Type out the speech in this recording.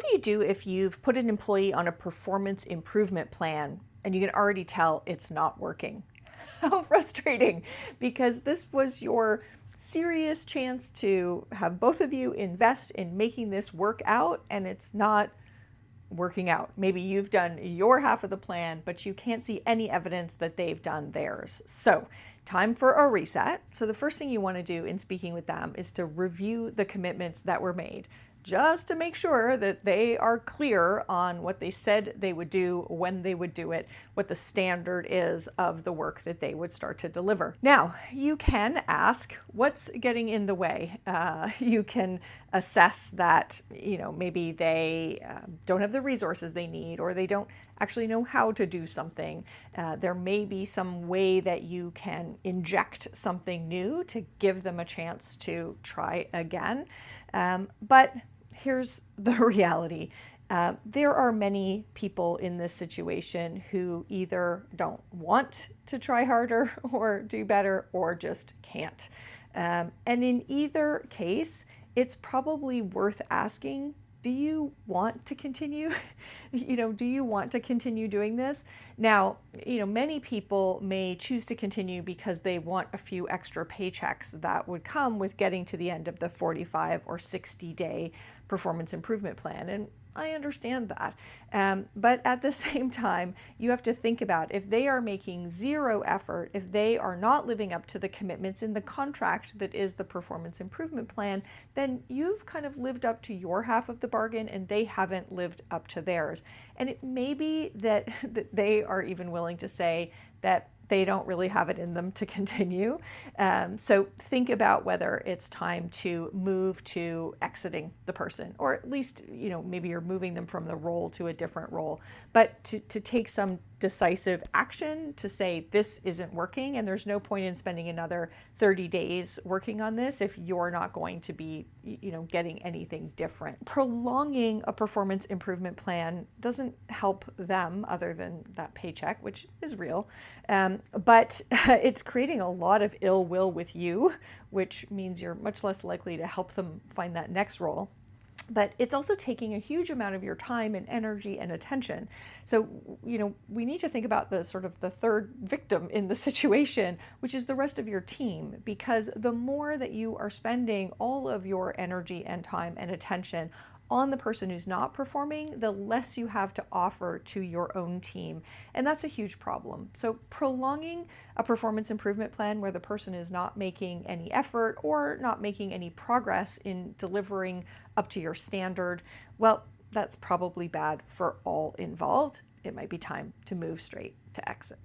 do you do if you've put an employee on a performance improvement plan and you can already tell it's not working? How frustrating, because this was your serious chance to have both of you invest in making this work out, and it's not working out. Maybe you've done your half of the plan, but you can't see any evidence that they've done theirs. So, time for a reset. So the first thing you want to do in speaking with them is to review the commitments that were made, just to make sure that they are clear on what they said they would do, when they would do it, what the standard is of the work that they would start to deliver. Now, you can ask, what's getting in the way? You can assess that, maybe they don't have the resources they need, or they don't actually know how to do something. There may be some way that you can inject something new to give them a chance to try again. But here's the reality. There are many people in this situation who either don't want to try harder or do better, or just can't. And in either case, it's probably worth asking, do you want to continue? Do you want to continue doing this? Now, many people may choose to continue because they want a few extra paychecks that would come with getting to the end of the 45 or 60-day performance improvement plan. And I understand that. But at the same time, you have to think about, if they are making zero effort, if they are not living up to the commitments in the contract that is the performance improvement plan, then you've kind of lived up to your half of the bargain and they haven't lived up to theirs. And it may be that they are even willing to say that they don't really have it in them to continue. So think about whether it's time to move to exiting the person, or at least, maybe you're moving them from the role to a different role, but to take some decisive action to say this isn't working, and there's no point in spending another 30 days working on this if you're not going to be, getting anything different. Prolonging a performance improvement plan doesn't help them other than that paycheck, which is real. But it's creating a lot of ill will with you, which means you're much less likely to help them find that next role. But it's also taking a huge amount of your time and energy and attention. So, we need to think about the sort of the third victim in the situation, which is the rest of your team, because the more that you are spending all of your energy and time and attention on the person who's not performing, the less you have to offer to your own team. And that's a huge problem. So prolonging a performance improvement plan where the person is not making any effort or not making any progress in delivering up to your standard, well, that's probably bad for all involved. It might be time to move straight to exit.